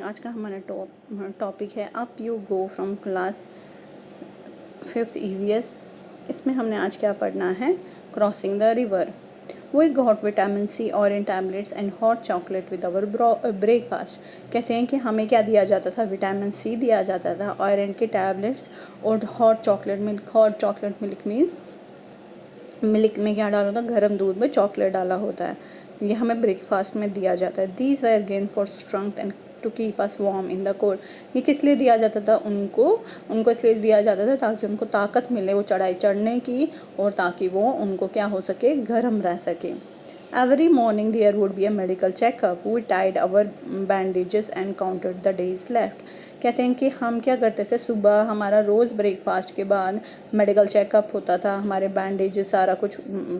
आज का हमारा टॉपिक है up you go from class 5th EVS। इसमें हमने आज क्या पढ़ना है, crossing the river. We got vitamin C orange tablets and hot chocolate with our breakfast. कहते हैं कि हमें क्या दिया जाता था, विटामिन C दिया जाता था, ऑरेंज के टैबलेट्स और hot chocolate milk. Hot chocolate milk means milk में क्या डाला होता है, गर्म दूध में चॉकलेट डाला होता है। ये हमें ब्रेकफास्ट में दिया जाता है। These were given for strength and to keep us warm in the cold. ये किस लिए दिया जाता था उनको इसलिए दिया जाता था ताकि उनको ताकत मिले वो चढ़ाई चढ़ने की, और ताकि वो उनको क्या हो सके, गर्म रह सके। Every morning there would be a medical checkup. We tied our bandages and counted the days left. कहते हैं कि हम क्या करते थे, सुबह हमारा रोज़ ब्रेकफास्ट के बाद मेडिकल चेकअप होता था, हमारे बैंडेजेस सारा कुछ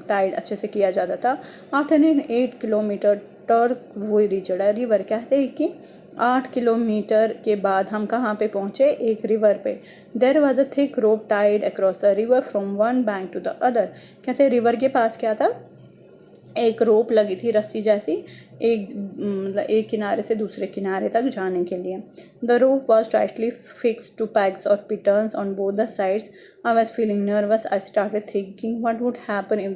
टाइड अच्छे से किया जाता था। आफ्टर 8 किलोमीटर टर्क वो रिचर्ड है रिवर। कहते हैं कि 8 किलोमीटर के बाद हम कहाँ पे पहुँचे, एक रिवर पे। There was a thick rope tied across the river from one bank to the other. कहते हैं रिवर के पास क्या था, एक रोप लगी थी, रस्सी जैसी, एक किनारे से दूसरे किनारे तक जाने के लिए। The rope was tightly fixed to pegs और pitons on both the sides. I was feeling nervous. I started thinking what would happen if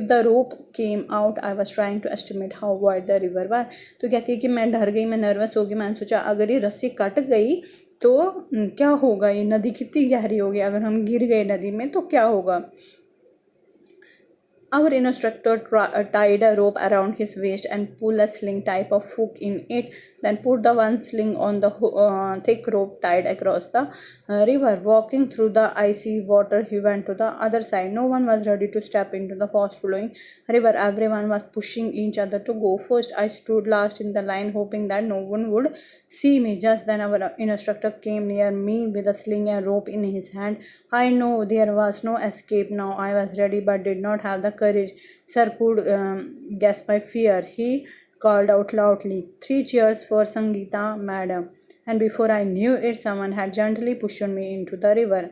the rope came out. I was trying to estimate how wide the river was. तो कहती है कि मैं डर गई, मैं nervous हो गई। मैंने सोचा अगर ये रस्सी कट गई तो क्या होगा, ये नदी कितनी गहरी होगी, अगर हम गिर गए नदी में तो क्या होगा। Our instructor tied a rope around his waist and pulled a sling type of hook in it, then put the one sling on the thick rope tied across the river. Walking through the icy water, he went to the other side. No one was ready to step into the fast flowing river. Everyone was pushing each other to go first. I stood last in the line, hoping that no one would see me. Just then our instructor came near me with a sling and rope in his hand. I know there was no escape now. I was ready but did not have the courage. Sir could guess my fear. He called out loudly, 3 cheers for Sangeeta, madam. And before I knew it, someone had gently pushed me into the river.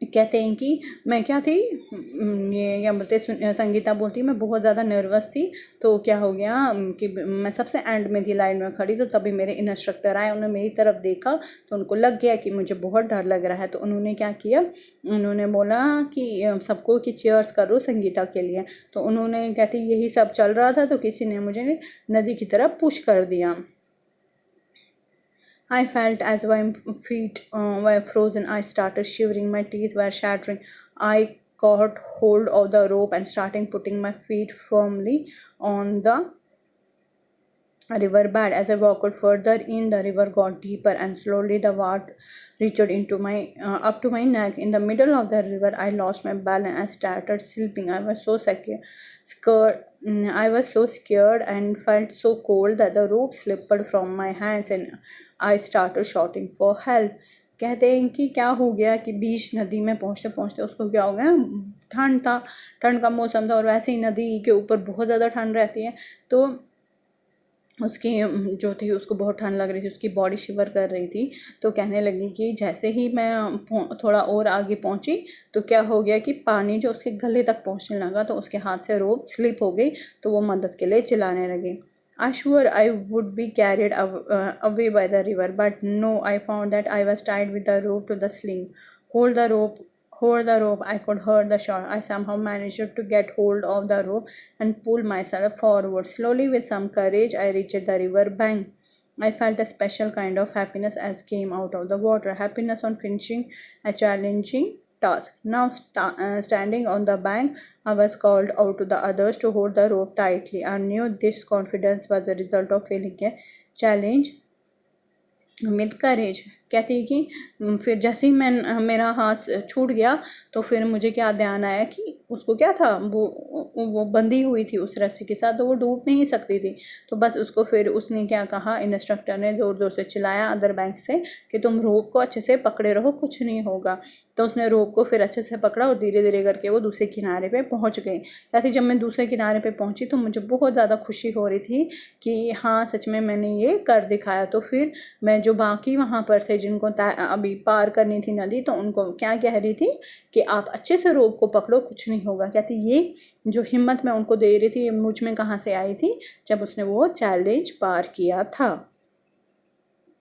कहते हैं कि मैं क्या थी, ये क्या बोलते, संगीता बोलती मैं बहुत ज़्यादा नर्वस थी। तो क्या हो गया कि मैं सबसे एंड में थी लाइन में खड़ी, तो तभी मेरे इंस्ट्रक्टर आए, उन्होंने मेरी तरफ देखा तो उनको लग गया कि मुझे बहुत डर लग रहा है। तो उन्होंने क्या किया, उन्होंने बोला कि सबको कि चीयर्स करो संगीता के लिए। तो उन्होंने कहती यही सब चल रहा था तो किसी ने मुझे नदी की तरफ पुश कर दिया। I felt as my feet were frozen. I started shivering. My teeth were chattering. I caught hold of the rope and started putting my feet firmly on the river bed. As I walked further in, the river got deeper and slowly the water reached into my up to my neck. In the middle of the river, I lost my balance and started slipping. I was so scared. I was so scared and felt so cold that the rope slipped from my hands and I started shouting for help. कहते हैं कि क्या हो गया कि बीच नदी में पहुँचते पहुँचते उसको क्या हो गया, ठंड था, ठंड का मौसम था और वैसे ही नदी के ऊपर बहुत ज़्यादा ठंड रहती है। तो उसकी जो थी उसको बहुत ठंड लग रही थी, उसकी बॉडी शिवर कर रही थी। तो कहने लगी कि जैसे ही मैं थोड़ा और आगे पहुंची तो क्या हो गया कि पानी जो उसके गले तक पहुंचने लगा, तो उसके हाथ से रोप स्लिप हो गई, तो वो मदद के लिए चिल्लाने लगी। I sure I would be carried away by the river, but no, I found that I was tied with the rope to the sling. Hold the rope, hold the rope. I could hear the shot. I somehow managed to get hold of the rope and pull myself forward. Slowly, with some courage, I reached the river bank. I felt a special kind of happiness as came out of the water. Happiness on finishing a challenging task. Now, standing on the bank, I was called out to the others to hold the rope tightly. I knew this confidence was a result of failing a challenge with courage. कहती है कि फिर जैसे ही मेरा हाथ छूट गया तो फिर मुझे क्या ध्यान आया कि उसको क्या था, वो बंधी हुई थी उस रस्सी के साथ, तो वो डूब नहीं सकती थी। तो बस उसको फिर उसने क्या कहा, इंस्ट्रक्टर ने ज़ोर ज़ोर से चिल्लाया अदर बैंक से कि तुम रोप को अच्छे से पकड़े रहो, कुछ नहीं होगा। तो उसने रोप को फिर अच्छे से पकड़ा और धीरे धीरे करके वो दूसरे किनारे पे पहुंच गई। कहती जब मैं दूसरे किनारे पे पहुंची तो मुझे बहुत ज़्यादा खुशी हो रही थी कि हाँ सच में मैंने ये कर दिखाया। तो फिर मैं जो बाकी वहाँ पर थे जिनको अभी पार करनी थी नदी, तो उनको क्या कह रही थी कि आप अच्छे से रोप को पकड़ो, कुछ नहीं होगा। कहती ये जो हिम्मत मैं उनको दे रही थी ये मुझ में कहाँ से आई थी, जब उसने वो चैलेंज पार किया था।